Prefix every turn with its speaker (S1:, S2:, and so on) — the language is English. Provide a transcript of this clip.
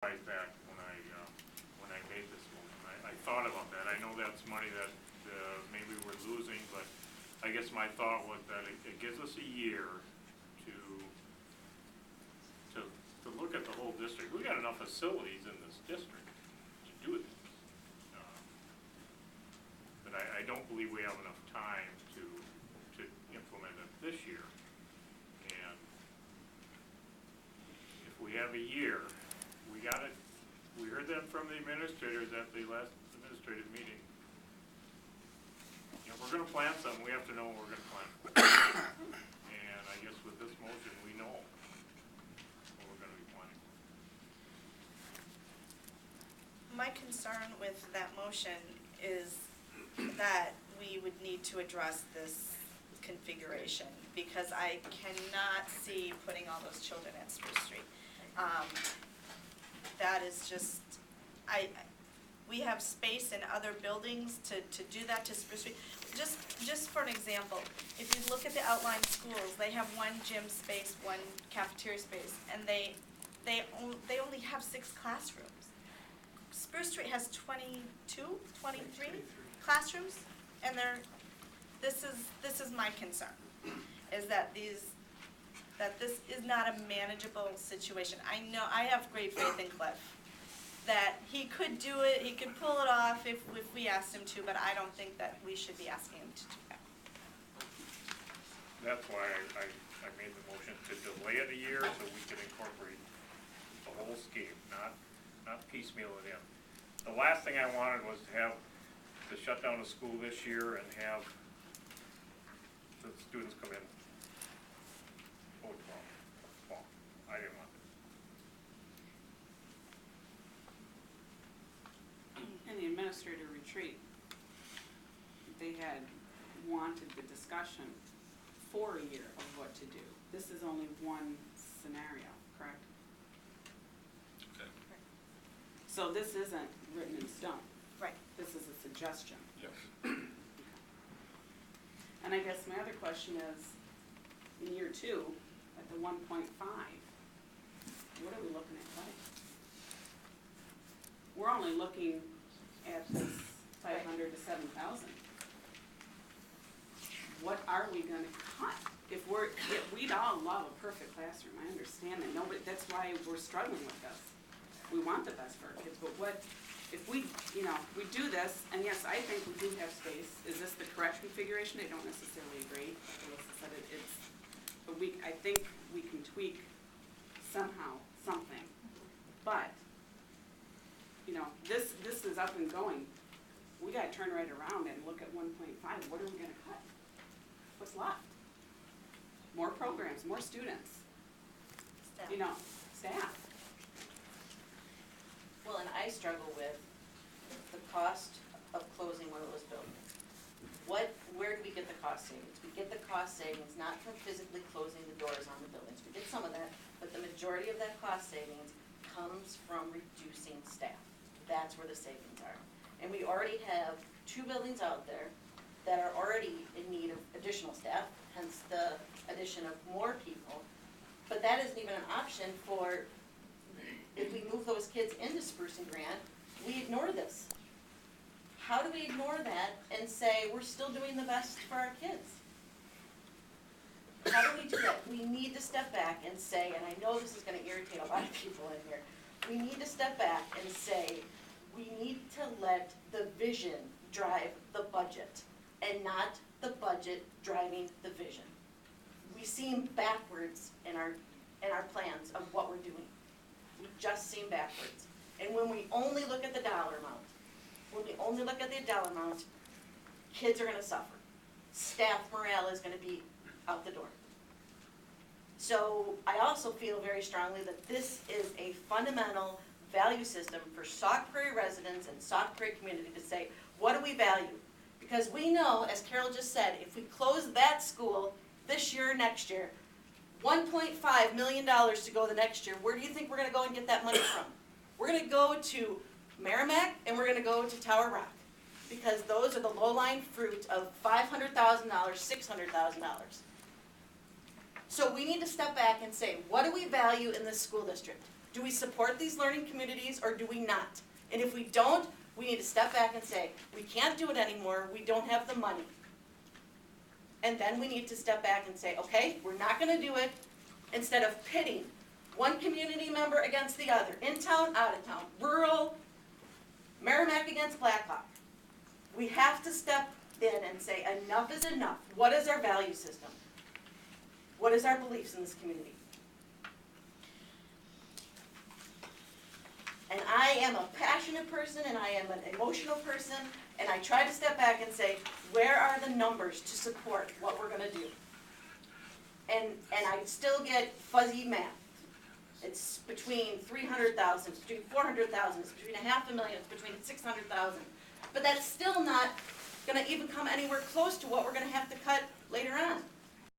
S1: right back when I made this motion. I thought about that. I know that's money that maybe we're losing, but I guess my thought was that it gives us a year to look at the whole district. We got enough facilities in this district to do this. But I don't believe we have enough time to implement it this year. And if we have a year, we heard that from the administrators at the last administrative meeting. You know, if we're gonna plan something, we have to know what we're gonna plan. And I guess with this motion, we know what we're gonna be planning.
S2: My concern with that motion is that we would need to address this configuration, because I cannot see putting all those children at Spruce Street. That is just, we have space in other buildings to do that to Spruce Street. Just for an example, if you look at the outlying schools, they have one gym space, one cafeteria space, and they only have 6 classrooms. Spruce Street has 22, 23 classrooms, and this is my concern, is that this is not a manageable situation. I know, I have great faith in Cliff, that he could do it, he could pull it off if we asked him to, but I don't think that we should be asking him to do that.
S1: That's why I made the motion to delay it a year so we can incorporate the whole scheme, not piecemeal it in. The last thing I wanted was to shut down the school this year and have the students come in. Well, I didn't want it.
S3: In the administrator retreat, they had wanted the discussion for a year of what to do. This is only one scenario, correct?
S4: Okay.
S3: So this isn't written in stone.
S2: Right.
S3: This is a suggestion.
S4: Yes.
S3: And I guess my other question is, in year 2, at the 1.5, what are we looking at cutting? We're only looking at this 500 to 7,000. What are we gonna cut? If we'd all love a perfect classroom, I understand that. Nobody, that's why we're struggling with this. We want the best for our kids, but what, if we do this, and yes, I think we do have space. Is this the correct configuration? I don't necessarily agree. Alyssa said but I think we can tweak somehow, something. But, this is up and going. We gotta turn right around and look at 1.5. What are we gonna cut? What's left? More programs, more students,
S2: Staff.
S3: Staff.
S5: Well, and I struggle with the cost of closing one of those buildings. Where do we get the cost savings? We get the cost savings not from physically closing the doors on the buildings. We get some of that, but the majority of that cost savings comes from reducing staff. That's where the savings are. And we already have 2 buildings out there that are already in need of additional staff, hence the addition of more people. But that isn't even an option for, if we move those kids into Spruce and Grant, we ignore this. How do we ignore that and say we're still doing the best for our kids? How do we do that? We need to step back and say, and I know this is gonna irritate a lot of people in here, we need to step back and say, we need to let the vision drive the budget and not the budget driving the vision. We seem backwards in our plans of what we're doing. We just seem backwards. And when we only look at the dollar amount, kids are gonna suffer. Staff morale is gonna be out the door. So I also feel very strongly that this is a fundamental value system for Sauk Prairie residents and Sauk Prairie community to say, what do we value? Because we know, as Carol just said, if we close that school this year or next year, $1.5 million to go the next year, where do you think we're gonna go and get that money from? We're gonna go to Merrimack and we're gonna go to Tower Rock, because those are the low-lying fruit of $500,000, $600,000. So we need to step back and say, what do we value in this school district?
S6: Do we support these learning communities or do we not? And if we don't, we need to step back and say, we can't do it anymore, we don't have the money. And then we need to step back and say, okay, we're not gonna do it, instead of pitting one community member against the other, in town, out of town, rural, Merrimack against Blackhawk. We have to step in and say, enough is enough. What is our value system? What is our beliefs in this community? And I am a passionate person, and I am an emotional person, and I try to step back and say, where are the numbers to support what we're gonna do? And I still get fuzzy math. It's between 300,000, it's between 400,000, it's between $500,000, it's between 600,000. But that's still not gonna even come anywhere close to what we're gonna have to cut later on.